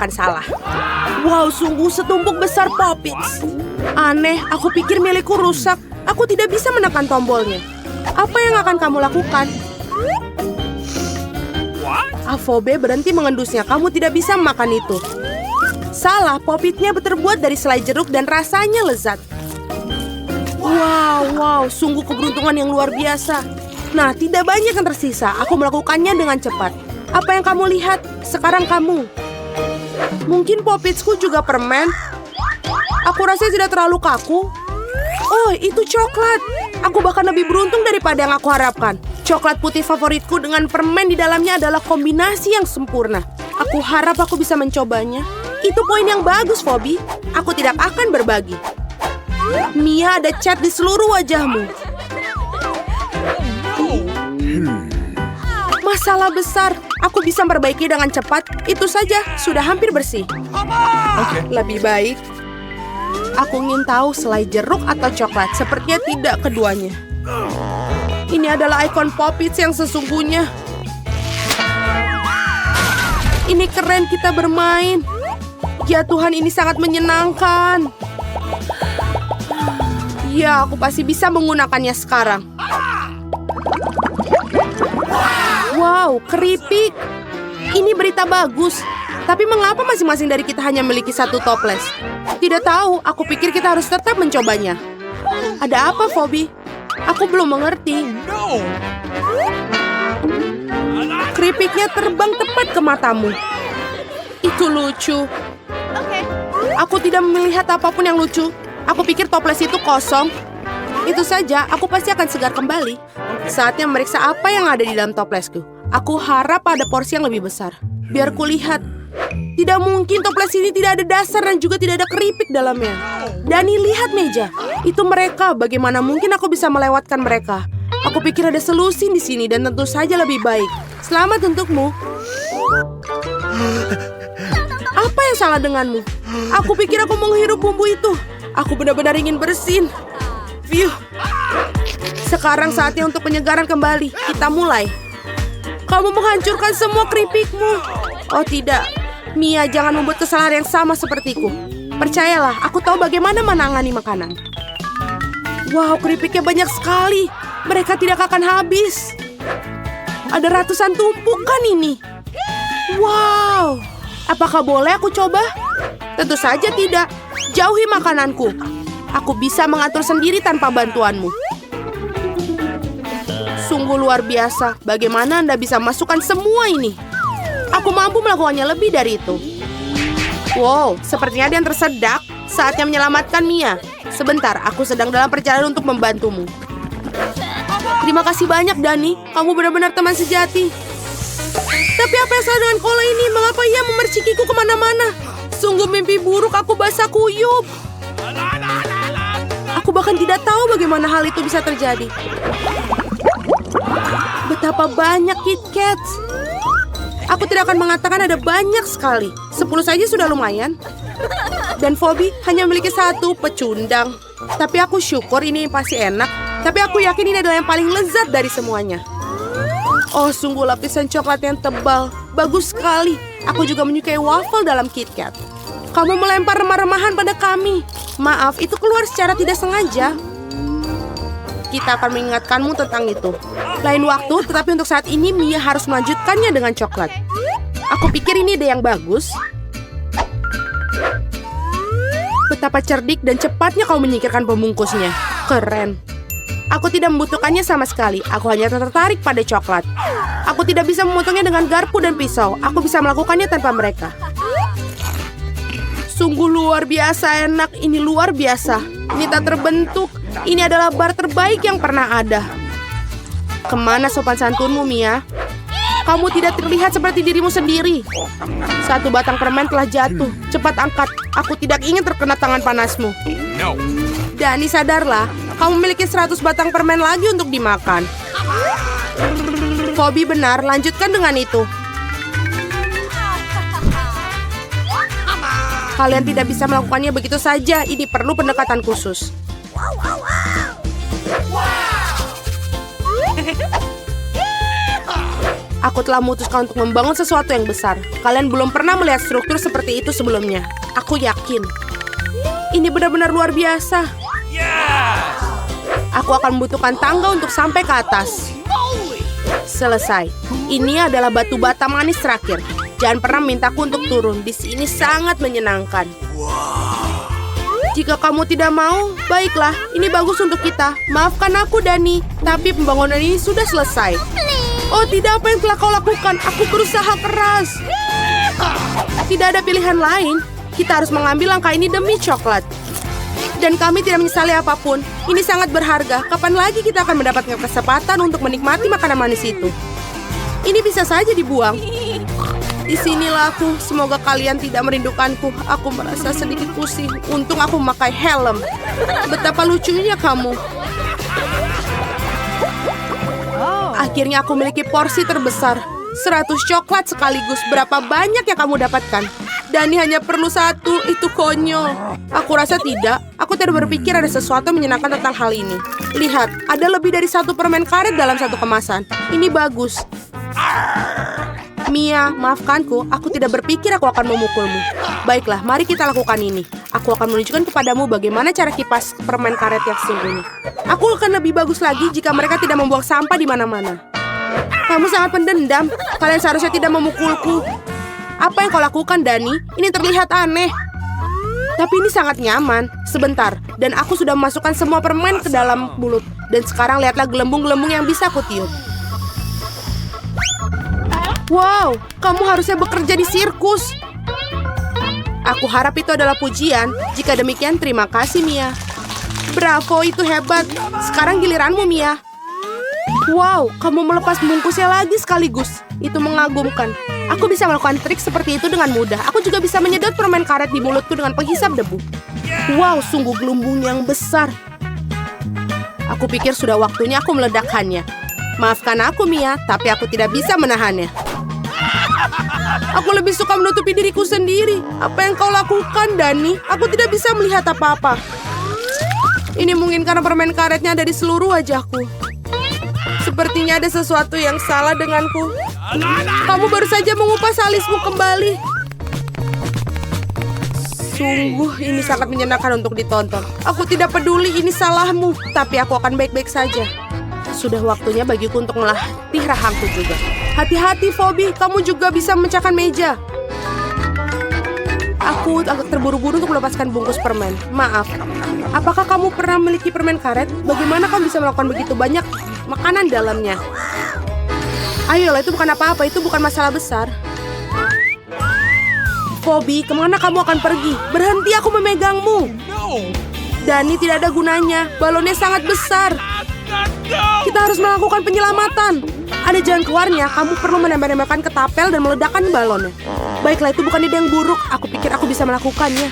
akan salah. Wow, sungguh setumpuk besar Poppets. Aneh, aku pikir milikku rusak. Aku tidak bisa menekan tombolnya. Apa yang akan kamu lakukan? Avobe berhenti mengendusnya. Kamu tidak bisa memakan itu. Salah, Poppetnya terbuat dari selai jeruk dan rasanya lezat. Wow, sungguh keberuntungan yang luar biasa. Nah, tidak banyak yang tersisa. Aku melakukannya dengan cepat. Apa yang kamu lihat? Sekarang kamu. Mungkin Poppetsku juga permen. Aku rasa tidak terlalu kaku. Oh, itu coklat. Aku bahkan lebih beruntung daripada yang aku harapkan. Coklat putih favoritku dengan permen di dalamnya adalah kombinasi yang sempurna. Aku harap aku bisa mencobanya. Itu poin yang bagus, Phoebe. Aku tidak akan berbagi. Mia, ada cat di seluruh wajahmu. Masalah besar. Aku bisa memperbaiki dengan cepat. Itu saja, sudah hampir bersih. Lebih baik. Aku ingin tahu selai jeruk atau coklat. Sepertinya tidak keduanya. Ini adalah ikon Poppets yang sesungguhnya. Ini keren kita bermain. Ya Tuhan, ini sangat menyenangkan. Ya, aku pasti bisa menggunakannya sekarang. Wow, keripik. Ini berita bagus. Tapi mengapa masing-masing dari kita hanya memiliki satu toples? Tidak tahu, aku pikir kita harus tetap mencobanya. Ada apa, Phoebe? Aku belum mengerti. Keripiknya terbang tepat ke matamu. Itu lucu. Aku tidak melihat apapun yang lucu. Aku pikir toples itu kosong. Itu saja, aku pasti akan segar kembali. Saatnya memeriksa apa yang ada di dalam toplesku. Aku harap ada porsi yang lebih besar. Biar kulihat. Tidak mungkin toples ini tidak ada dasar dan juga tidak ada keripik dalamnya. Dani, lihat meja. Itu mereka. Bagaimana mungkin aku bisa melewatkan mereka? Aku pikir ada selusin di sini dan tentu saja lebih baik. Selamat untukmu. Apa yang salah denganmu? Aku pikir aku menghirup bumbu itu. Aku benar-benar ingin bersin. Phew. Sekarang saatnya untuk penyegaran kembali. Kita mulai. Kamu menghancurkan semua keripikmu. Oh tidak. Mia, jangan membuat kesalahan yang sama sepertiku. Percayalah, aku tahu bagaimana menangani makanan. Wow, keripiknya banyak sekali. Mereka tidak akan habis. Ada ratusan tumpukan ini. Wow. Apakah boleh aku coba? Tentu saja tidak. Jauhi makananku. Aku bisa mengatur sendiri tanpa bantuanmu. Sungguh luar biasa. Bagaimana Anda bisa masukkan semua ini? Aku mampu melakukannya lebih dari itu. Wow, sepertinya ada yang tersedak. Saatnya menyelamatkan Mia. Sebentar, aku sedang dalam perjalanan untuk membantumu. Terima kasih banyak, Dani. Kamu benar-benar teman sejati. Tapi apa yang salah dengan Kola ini? Mengapa ia memercikiku kemana-mana? Sungguh mimpi buruk, aku basah kuyup. Aku bahkan tidak tahu bagaimana hal itu bisa terjadi. Betapa banyak KitKats. Aku tidak akan mengatakan ada banyak sekali. 10 saja sudah lumayan. Dan Phoebe hanya memiliki satu pecundang. Tapi aku syukur ini pasti enak. Tapi aku yakin ini adalah yang paling lezat dari semuanya. Oh, sungguh lapisan coklat yang tebal. Bagus sekali. Aku juga menyukai waffle dalam KitKat. Kamu melempar remah-remahan pada kami. Maaf, itu keluar secara tidak sengaja. Kita akan mengingatkanmu tentang itu. Lain waktu, tetapi untuk saat ini Mia harus melanjutkannya dengan coklat. Aku pikir ini ide yang bagus. Betapa cerdik dan cepatnya kau menyingkirkan pembungkusnya. Keren. Aku tidak membutuhkannya sama sekali. Aku hanya tertarik pada coklat. Aku tidak bisa memotongnya dengan garpu dan pisau. Aku bisa melakukannya tanpa mereka. Sungguh luar biasa enak. Ini luar biasa. Ini tak terbentuk. Ini adalah bar terbaik yang pernah ada. Kemana sopan santunmu, Mia? Kamu tidak terlihat seperti dirimu sendiri. Satu batang permen telah jatuh. Cepat angkat. Aku tidak ingin terkena tangan panasmu. No. Dani, sadarlah. Kamu memiliki 100 batang permen lagi untuk dimakan. Phoebe benar, lanjutkan dengan itu. Kalian tidak bisa melakukannya begitu saja. Ini perlu pendekatan khusus. Aku telah memutuskan untuk membangun sesuatu yang besar. Kalian belum pernah melihat struktur seperti itu sebelumnya. Aku yakin. Ini benar-benar luar biasa. Aku akan membutuhkan tangga untuk sampai ke atas. Selesai. Ini adalah batu bata manis terakhir. Jangan pernah mintaku untuk turun. Di sini sangat menyenangkan. Jika kamu tidak mau, baiklah. Ini bagus untuk kita. Maafkan aku, Dani. Tapi pembangunan ini sudah selesai. Oh, tidak, apa yang telah kau lakukan? Aku berusaha keras. Tidak ada pilihan lain. Kita harus mengambil langkah ini demi coklat. Dan kami tidak menyesali apapun. Ini sangat berharga. Kapan lagi kita akan mendapatkan kesempatan untuk menikmati makanan manis itu? Ini bisa saja dibuang. Disinilah aku. Semoga kalian tidak merindukanku. Aku merasa sedikit pusing. Untung aku memakai helm. Betapa lucunya kamu. Akhirnya aku memiliki porsi terbesar. 100 coklat sekaligus. Berapa banyak yang kamu dapatkan? Dani hanya perlu 1. Itu konyol. Aku rasa tidak. Aku tidak berpikir ada sesuatu menyenangkan tentang hal ini. Lihat, ada lebih dari 1 permen karet dalam 1 kemasan. Ini bagus. Mia, maafkanku, aku tidak berpikir aku akan memukulmu. Baiklah, mari kita lakukan ini. Aku akan menunjukkan kepadamu bagaimana cara kipas permen karet yang sesungguhnya. Aku akan lebih bagus lagi jika mereka tidak membuang sampah di mana-mana. Kamu sangat pendendam. Kalian seharusnya tidak memukulku. Apa yang kau lakukan, Dani? Ini terlihat aneh. Tapi ini sangat nyaman. Sebentar, dan aku sudah memasukkan semua permen ke dalam mulut. Dan sekarang lihatlah gelembung-gelembung yang bisa aku tiup. Wow, kamu harusnya bekerja di sirkus. Aku harap itu adalah pujian. Jika demikian, terima kasih, Mia. Bravo, itu hebat. Sekarang giliranmu, Mia. Wow, kamu melepas bungkusnya lagi sekaligus. Itu mengagumkan. Aku bisa melakukan trik seperti itu dengan mudah. Aku juga bisa menyedot permen karet di mulutku dengan penghisap debu. Wow, sungguh gelembung yang besar. Aku pikir sudah waktunya aku meledakkannya. Maafkan aku, Mia, tapi aku tidak bisa menahannya. Aku lebih suka menutupi diriku sendiri. Apa yang kau lakukan, Dani? Aku tidak bisa melihat apa-apa. Ini mungkin karena permen karetnya ada di seluruh wajahku. Sepertinya ada sesuatu yang salah denganku. Kamu baru saja mengupas alismu kembali. Sungguh, ini sangat menyenangkan untuk ditonton. Aku tidak peduli ini salahmu, tapi aku akan baik-baik saja. Sudah waktunya bagiku untuk melatih rahangku juga. Hati-hati, Phoebe. Kamu juga bisa memecahkan meja. Aku agak terburu-buru untuk melepaskan bungkus permen. Maaf. Apakah kamu pernah memiliki permen karet? Bagaimana kamu bisa melakukan begitu banyak makanan dalamnya? Ayolah, itu bukan apa-apa. Itu bukan masalah besar. Phoebe, kemana kamu akan pergi? Berhenti, aku memegangmu. Dani, tidak ada gunanya. Balonnya sangat besar. Kita harus melakukan penyelamatan. Ada jalan keluarnya. Kamu perlu menembak-nembakkan ketapel dan meledakkan balonnya. Baiklah, itu bukan ide yang buruk. Aku pikir aku bisa melakukannya.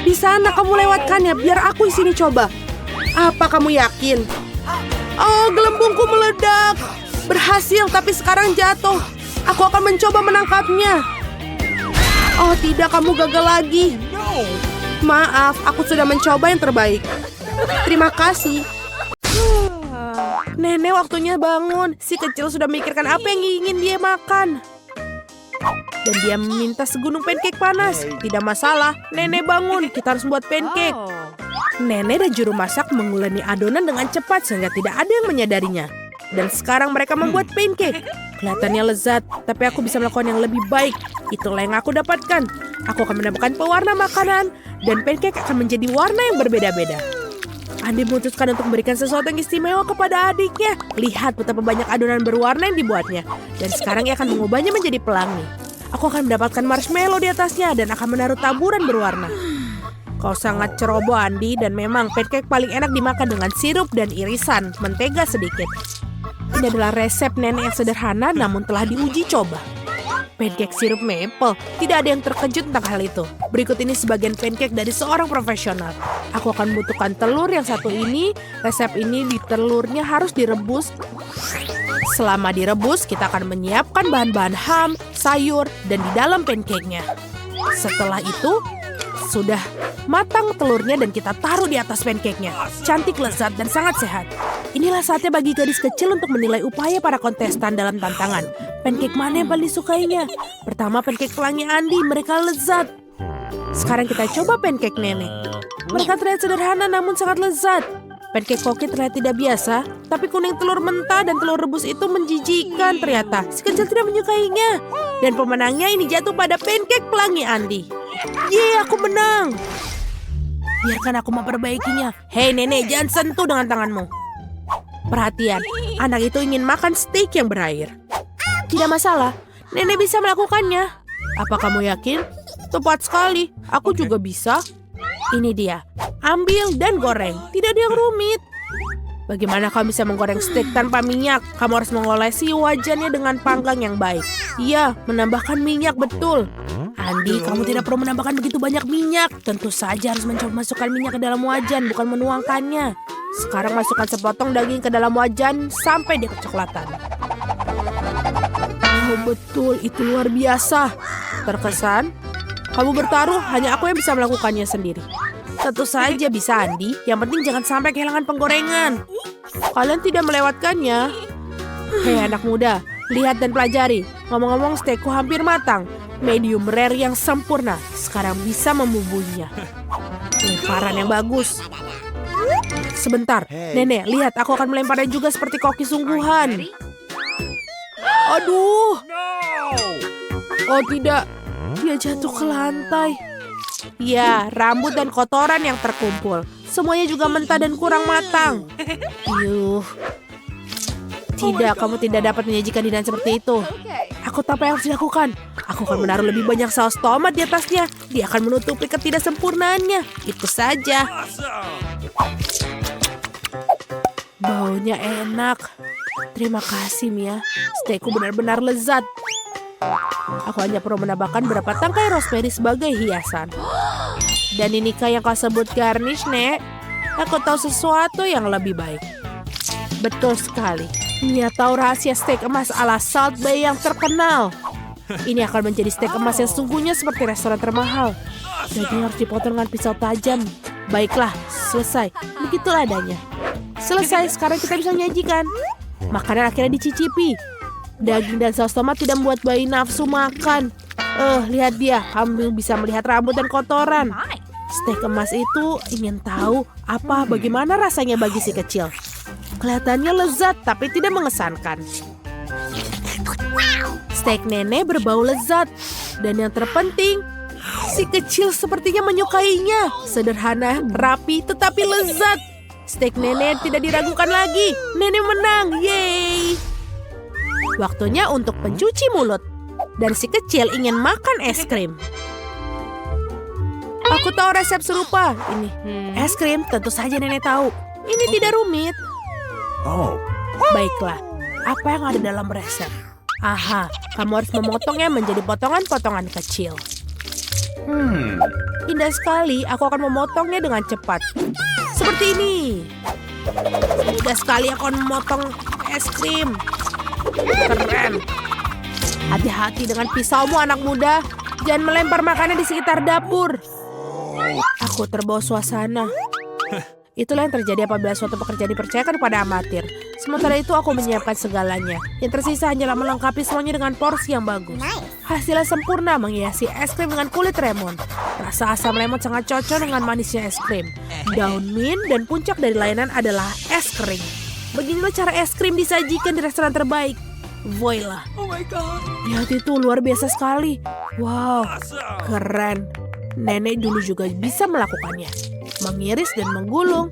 Di sana kamu lewatkannya. Biar aku di sini coba. Apa kamu yakin? Oh, gelembungku meledak. Berhasil, tapi sekarang jatuh. Aku akan mencoba menangkapnya. Oh tidak, kamu gagal lagi. Maaf, aku sudah mencoba yang terbaik. Terima kasih. Nenek, waktunya bangun. Si kecil sudah memikirkan apa yang ingin dia makan. Dan dia meminta segunung pancake panas. Tidak masalah, Nenek bangun. Kita harus buat pancake. Nenek dan juru masak menguleni adonan dengan cepat sehingga tidak ada yang menyadarinya. Dan sekarang mereka membuat pancake. Kelihatannya lezat, tapi aku bisa melakukan yang lebih baik. Itulah yang aku dapatkan. Aku akan menambahkan pewarna makanan. Dan pancake akan menjadi warna yang berbeda-beda. Andi memutuskan untuk memberikan sesuatu yang istimewa kepada adiknya. Lihat betapa banyak adonan berwarna yang dibuatnya. Dan sekarang ia akan mengubahnya menjadi pelangi. Aku akan mendapatkan marshmallow di atasnya dan akan menaruh taburan berwarna. Kau sangat ceroboh, Andi, dan memang pancake paling enak dimakan dengan sirup dan irisan mentega sedikit. Ini adalah resep nenek yang sederhana namun telah diuji coba. Pancake sirup maple. Tidak ada yang terkejut tentang hal itu. Berikut ini sebagian pancake dari seorang profesional. Aku akan membutuhkan telur yang satu ini. Resep ini di telurnya harus direbus. Selama direbus, kita akan menyiapkan bahan-bahan ham, sayur, dan di dalam pancake-nya. Setelah itu, Sudah matang telurnya dan kita taruh di atas pancake-nya. Cantik, lezat, dan sangat sehat. Inilah saatnya bagi gadis kecil untuk menilai upaya para kontestan dalam tantangan. Pancake mana yang paling disukainya? Pertama, pancake pelangi Andi, mereka lezat. Sekarang kita coba pancake Nenek. Mereka terlihat sederhana namun sangat lezat. Pancake Koki terlihat tidak biasa, tapi kuning telur mentah dan telur rebus itu menjijikan ternyata. Si kecil tidak menyukainya. Dan pemenangnya ini jatuh pada pancake pelangi Andi. Yeay, aku menang. Biarkan aku memperbaikinya. Hei Nenek, jangan sentuh dengan tanganmu. Perhatian, anak itu ingin makan steak yang berair. Tidak masalah, Nenek bisa melakukannya. Apa kamu yakin? Tepat sekali, aku juga bisa. Ini dia, ambil dan goreng. Tidak ada yang rumit. Bagaimana kamu bisa menggoreng steak tanpa minyak? Kamu harus mengolesi wajannya dengan panggang yang baik. Iya, menambahkan minyak betul. Andi, kamu tidak perlu menambahkan begitu banyak minyak. Tentu saja harus masukkan minyak ke dalam wajan, bukan menuangkannya. Sekarang masukkan sepotong daging ke dalam wajan sampai dia kecoklatan. Oh betul, itu luar biasa. Terkesan, kamu bertaruh, hanya aku yang bisa melakukannya sendiri. Tentu saja bisa Andi, yang penting jangan sampai kehilangan penggorengan. Kalian tidak melewatkannya. Hei anak muda, lihat dan pelajari. Ngomong-ngomong steakku hampir matang. Medium rare yang sempurna. Sekarang bisa membubuhinya. Lemparan yang bagus. Sebentar, Nenek, lihat aku akan melemparnya juga seperti koki sungguhan. Aduh. Oh tidak, dia jatuh ke lantai. Ya, rambut dan kotoran yang terkumpul. Semuanya juga mentah dan kurang matang. Yuh. Tidak, kamu tidak dapat menyajikan hidangan seperti itu. Aku tahu apa yang harus dilakukan. Aku akan menaruh lebih banyak saus tomat di atasnya. Dia akan menutupi ketidaksempurnaannya. Itu saja. Baunya enak. Terima kasih, Mia. Steakku benar-benar lezat. Aku hanya perlu menambahkan beberapa tangkai rosemary sebagai hiasan. Dan inikah yang kau sebut garnish, Nek? Aku tahu sesuatu yang lebih baik. Betul sekali. Mia tahu rahasia steak emas ala Salt Bay yang terkenal. Ini akan menjadi steak emas yang sungguhnya seperti restoran termahal. Daging harus dipotong dengan pisau tajam. Baiklah, selesai. Begitulah adanya. Selesai, sekarang kita bisa menyajikan. Makanan akhirnya dicicipi. Daging dan saus tomat tidak membuat bayi nafsu makan. Lihat dia, kamu bisa melihat rambut dan kotoran. Steak emas itu ingin tahu bagaimana rasanya bagi si kecil. Kelihatannya lezat tapi tidak mengesankan. Steak Nenek berbau lezat. Dan yang terpenting, si kecil sepertinya menyukainya. Sederhana, rapi, tetapi lezat. Steak Nenek tidak diragukan lagi. Nenek menang, yeay. Waktunya untuk pencuci mulut. Dan si kecil ingin makan es krim. Aku tahu resep serupa. Ini es krim, tentu saja Nenek tahu. Ini tidak rumit. Baiklah, apa yang ada dalam resep? Aha, kamu harus memotongnya menjadi potongan-potongan kecil. Indah sekali, aku akan memotongnya dengan cepat. Seperti ini. Mudah sekali aku akan memotong es krim. Keren. Hati-hati dengan pisaumu anak muda. Jangan melempar makanan di sekitar dapur. Aku terbawa suasana. Itulah yang terjadi apabila suatu pekerjaan dipercayakan kepada amatir. Sementara itu aku menyiapkan segalanya. Yang tersisa hanyalah melengkapi semuanya dengan porsi yang bagus. Hasilnya sempurna menghiasi es krim dengan kulit lemon. Rasa asam lemon sangat cocok dengan manisnya es krim. Daun mint dan puncak dari layanan adalah es krim. Beginilah cara es krim disajikan di restoran terbaik. Voila. Oh my god. Lihat itu luar biasa sekali. Wow, keren. Nenek dulu juga bisa melakukannya. Mengiris dan menggulung.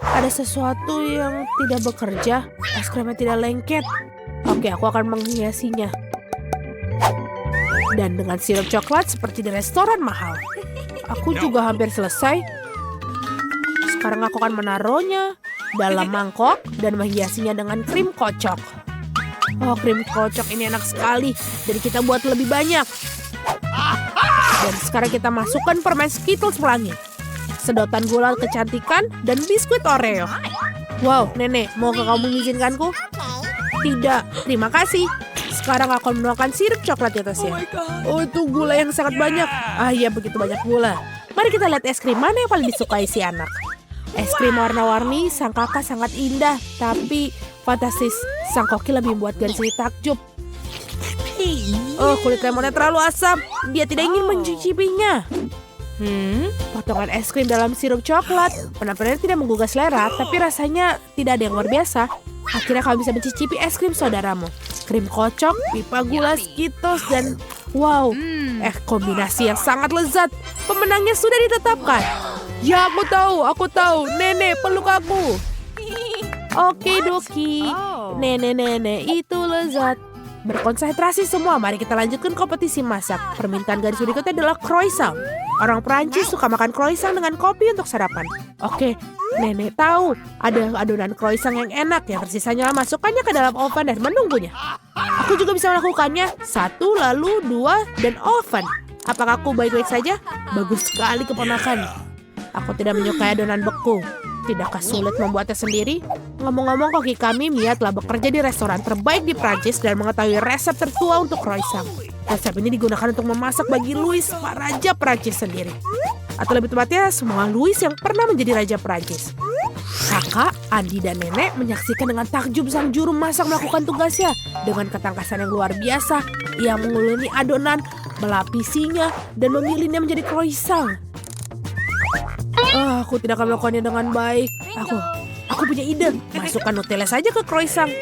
Ada sesuatu yang tidak bekerja. Es krimnya tidak lengket. Oke, aku akan menghiasinya. Dan dengan sirup coklat seperti di restoran mahal. Aku juga hampir selesai. Sekarang aku akan menaruhnya dalam mangkok dan menghiasinya dengan krim kocok. Oh, krim kocok ini enak sekali. Jadi kita buat lebih banyak. Dan sekarang kita masukkan permen Skittles pelangi. Sedotan gula kecantikan, dan biskuit Oreo. Wow, Nenek, mau kamu mengizinkanku? Tidak, terima kasih. Sekarang aku menuangkan sirup coklat di atasnya. Oh, itu gula yang sangat banyak. Ah iya, begitu banyak gula. Mari kita lihat es krim mana yang paling disukai si anak. Es krim warna-warni, sang kakak sangat indah. Tapi fantastis, sang koki lebih membuat garis ini takjub. Oh, kulit lemonnya terlalu asam. Dia tidak ingin mencicipinya. Potongan es krim dalam sirup coklat. Penampilannya tidak menggugah selera, tapi rasanya tidak ada yang luar biasa. Akhirnya kamu bisa mencicipi es krim saudaramu. Krim kocok, pipa gula, Skittles, dan wow, kombinasi yang sangat lezat. Pemenangnya sudah ditetapkan. Ya, aku tahu. Nenek, peluk aku. Oke, Doki. Nenek, itu lezat. Berkonsentrasi semua, mari kita lanjutkan kompetisi masak. Permintaan garis berikutnya adalah croissant. Orang Prancis suka makan croissant dengan kopi untuk sarapan. Oke, Nenek tahu ada adonan croissant yang enak. Yang tersisanya masukkannya ke dalam oven dan menunggunya. Aku juga bisa melakukannya. 1, lalu 2, dan oven. Apakah aku baik-baik saja? Bagus sekali keponakan. Aku tidak menyukai adonan beku. Tidakkah sulit membuatnya sendiri? Ngomong-ngomong, koki kami Mia telah bekerja di restoran terbaik di Prancis dan mengetahui resep tertua untuk croissant. Resep ini digunakan untuk memasak bagi Louis, Pak Raja Prancis sendiri. Atau lebih tepatnya, semua Louis yang pernah menjadi Raja Prancis. Kakak, Andi, dan Nenek menyaksikan dengan takjub sang juru masak melakukan tugasnya. Dengan ketangkasan yang luar biasa, ia menguleni adonan, melapisinya, dan memilihnya menjadi croissant. Aku tidak akan melakukannya dengan baik. Aku punya ide. Masukkan Nutella saja ke croissant.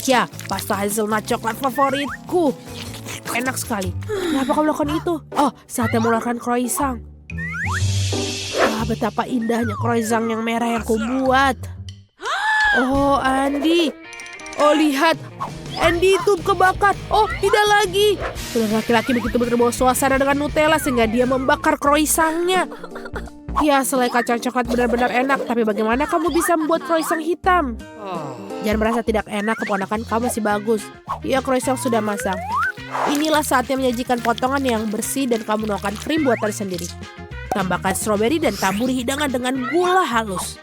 Ya, pasta hazelnut coklat favoritku. Enak sekali. Kenapa kamu melakukan itu? Oh, saatnya mengeluarkan croissant. Betapa indahnya croissant yang merah yang kubuat. Oh, Andi. Oh, lihat. Andy itu kebakar. Oh, tidak lagi. Laki-laki begitu terbawa suasana dengan Nutella sehingga dia membakar croissantnya. Ya, selai kacang coklat benar-benar enak. Tapi bagaimana kamu bisa membuat croissant hitam? Jangan merasa tidak enak, keponakan kamu masih bagus. Ya, croissant sudah masak. Inilah saatnya menyajikan potongan yang bersih dan kamu menuangkan krim buatan sendiri. Tambahkan stroberi dan taburi hidangan dengan gula halus.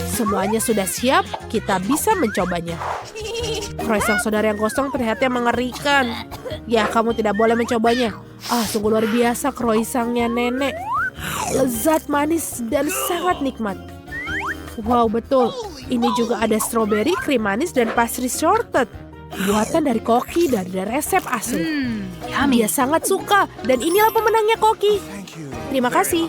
Semuanya sudah siap, kita bisa mencobanya. Croissant saudara yang gosong terlihat mengerikan. Ya, kamu tidak boleh mencobanya. Sungguh luar biasa croissantnya Nenek. Lezat, manis, dan sangat nikmat. Wow, betul. Ini juga ada stroberi, krim manis, dan pastry shortbread. Buatan dari Koki dari resep asli. Dia sangat suka. Dan inilah pemenangnya Koki. Terima kasih.